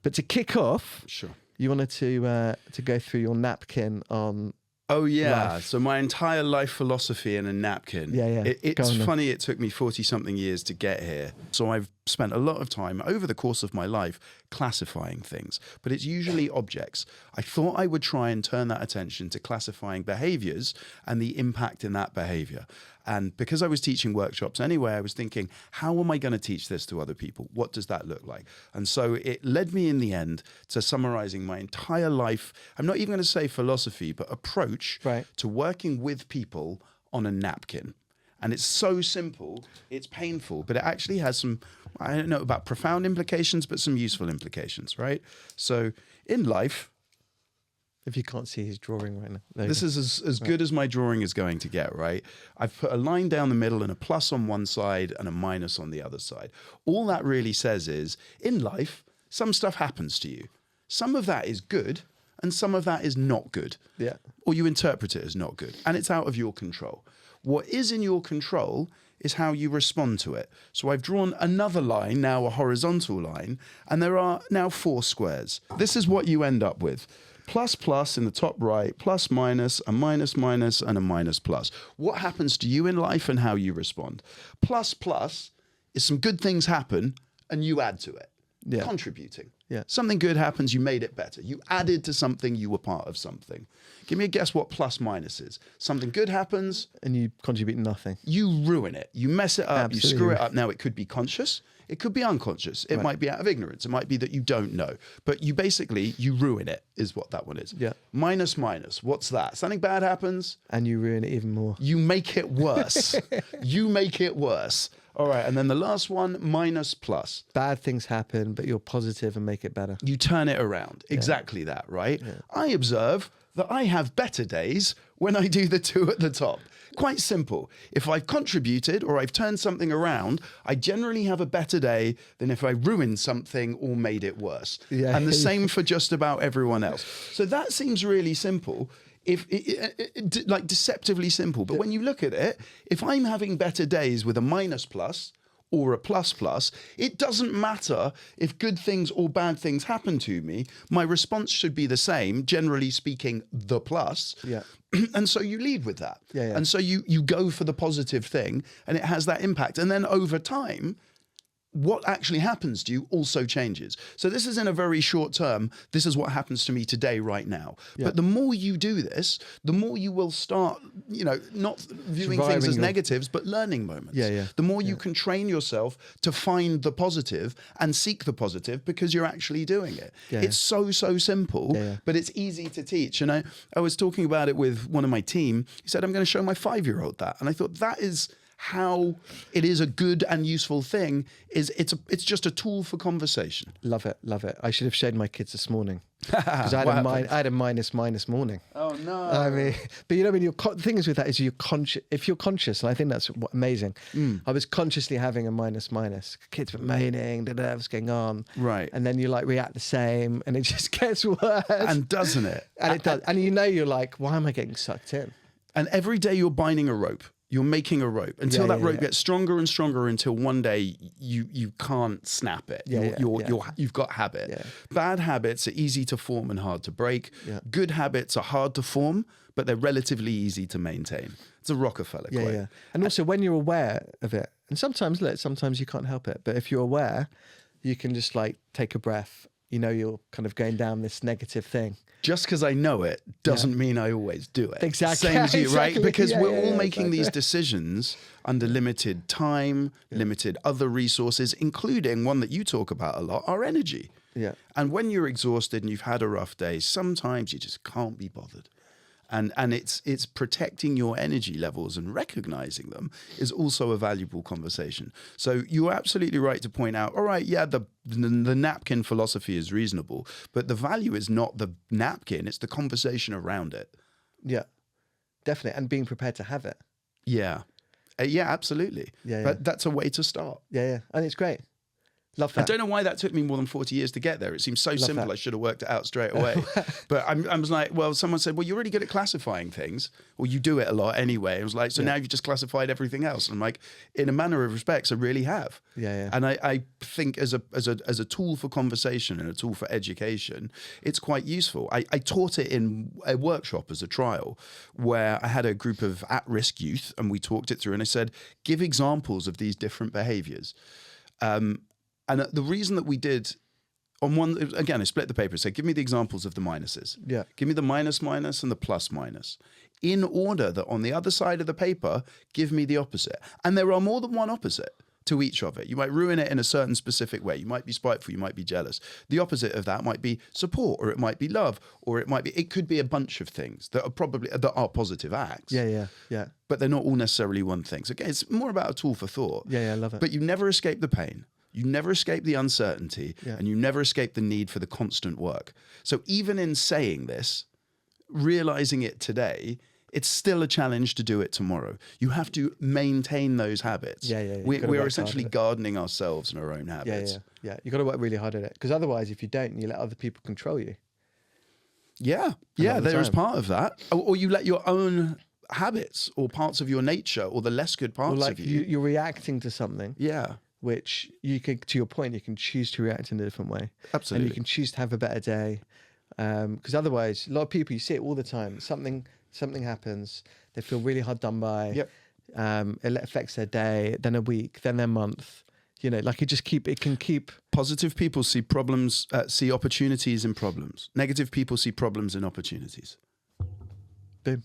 But to kick off, Sure. you wanted to go through your napkin on. Oh, yeah. Life. So my entire life philosophy in a napkin. Yeah. It's funny, it took me 40-something years to get here. So I've spent a lot of time over the course of my life classifying things, but it's usually objects. I thought I would try and turn that attention to classifying behaviors and the impact in that behavior. And because I was teaching workshops anyway, I was thinking, how am I going to teach this to other people? What does that look like? And so it led me in the end to summarizing my entire life. I'm not even going to say philosophy, but approach to working with people on a napkin. And it's so simple, it's painful, but it actually has some, I don't know about profound implications, but some useful implications, right? So in life, If you can't see his drawing right now. this is as good as my drawing is going to get, right? I've put a line down the middle and a plus on one side and a minus on the other side. All that really says is, in life, some stuff happens to you. Some of that is good and some of that is not good. Yeah. Or you interpret it as not good and it's out of your control. What is in your control is how you respond to it. So I've drawn another line, now a horizontal line, and there are now 4 squares. This is what you end up with. Plus plus in the top right, plus minus, a minus minus, and a minus plus. What happens to you in life and how you respond? Plus plus is some good things happen and you add to it. Yeah. Contributing. Yeah. Something good happens, you made it better. You added to something, you were part of something. Give me a guess what plus minus is. Something good happens. And you contribute nothing. You ruin it. You mess it up, Absolutely. you screw it up. Now, it could be conscious. It could be unconscious. It might be out of ignorance. It might be that you don't know. But you basically, you ruin it, is what that one is. Yeah. Minus minus. What's that? Something bad happens. And you ruin it even more. You make it worse. You make it worse. All right. And then the last one, minus plus. Bad things happen, but you're positive and make it better. You turn it around. Exactly that, right? Yeah. I observe that I have better days when I do the 2 at the top. Quite simple. If I've contributed or I've turned something around, I generally have a better day than if I ruined something or made it worse. Yeah. And the same for just about everyone else. So that seems really simple. Like deceptively simple. But when you look at it, if I'm having better days with a minus plus or a plus plus, it doesn't matter if good things or bad things happen to me. My response should be the same, generally speaking, the plus. Yeah. And so you lead with that. Yeah. And so you go for the positive thing and it has that impact. And then over time, what actually happens to you also changes. So this is in a very short term. This is what happens to me today, right now. Yeah. But the more you do this, the more you will start, not viewing things as negatives, but learning moments. Yeah. The more you can train yourself to find the positive and seek the positive because you're actually doing it. Yeah. It's so simple, but it's easy to teach. And I was talking about it with one of my team. He said, I'm going to show my 5-year-old that. And I thought that is how it is a good and useful thing. It's just a tool for conversation. Love it. I should have showed my kids this morning because I had a minus morning. Oh no! I mean, but the thing is with that is you're conscious. If you're conscious, and I think that's amazing. I was consciously having a minus. Kids were moaning, what's going on? Right. And then you react the same, and it just gets worse. And doesn't it? And it does. And you're like, why am I getting sucked in? And every day you're binding a rope. You're making a rope until that rope gets stronger and stronger until one day you can't snap it. You've got habit. Yeah. Bad habits are easy to form and hard to break. Yeah. Good habits are hard to form, but they're relatively easy to maintain. It's a Rockefeller quote. Yeah. And also when you're aware of it, and sometimes you can't help it, but if you're aware, you can just take a breath. You're kind of going down this negative thing. Just because I know it doesn't mean I always do it. Exactly. Same as you, right? Because we're all making exactly. these decisions under limited time, limited other resources, including one that you talk about a lot, our energy. Yeah. And when you're exhausted and you've had a rough day, sometimes you just can't be bothered. And it's protecting your energy levels and recognizing them is also a valuable conversation. So you're absolutely right to point out, all right, the napkin philosophy is reasonable, but the value is not the napkin, it's the conversation around it. Yeah, definitely. And being prepared to have it. Yeah. Yeah, absolutely. Yeah. But that's a way to start. Yeah. And it's great. Love I that. don't know why that took me more than 40 years to get there. It seems so simple. that. I should have worked it out straight away. But I was like, well, someone said, well, you're really good at classifying things. Well, you do it a lot anyway. I was like, so now you've just classified everything else. And I'm like, in a manner of respects, I really have. Yeah. And I think as a tool for conversation and a tool for education, it's quite useful. I taught it in a workshop as a trial where I had a group of at-risk youth and we talked it through and I said, give examples of these different behaviors. And the reason that we did, on one, again, I split the paper, said, give me the examples of the minuses. Yeah. Give me the minus and the plus minus. In order that on the other side of the paper, give me the opposite. And there are more than one opposite to each of it. You might ruin it in a certain specific way. You might be spiteful, you might be jealous. The opposite of that might be support, or it might be love, or it could be a bunch of things that are positive acts. Yeah. But they're not all necessarily one thing. So again, it's more about a tool for thought. Yeah, I love it. But you never escape the pain. You never escape the uncertainty, and you never escape the need for the constant work. So even in saying this, realizing it today, it's still a challenge to do it tomorrow. You have to maintain those habits. Yeah. We're essentially gardening ourselves and our own habits. Yeah. You got to work really hard at it, because otherwise, if you don't, you let other people control you. Yeah, there is part of that. Or you let your own habits or parts of your nature or the less good parts of you. You're reacting to something. Yeah. Which you could, to your point, you can choose to react in a different way. Absolutely. And you can choose to have a better day. Because otherwise, a lot of people, you see it all the time. Something happens, they feel really hard done by. Yep. It affects their day, then a week, then their month. You know, like it can keep. Positive people see problems, see opportunities in problems. Negative people see problems in opportunities. Boom.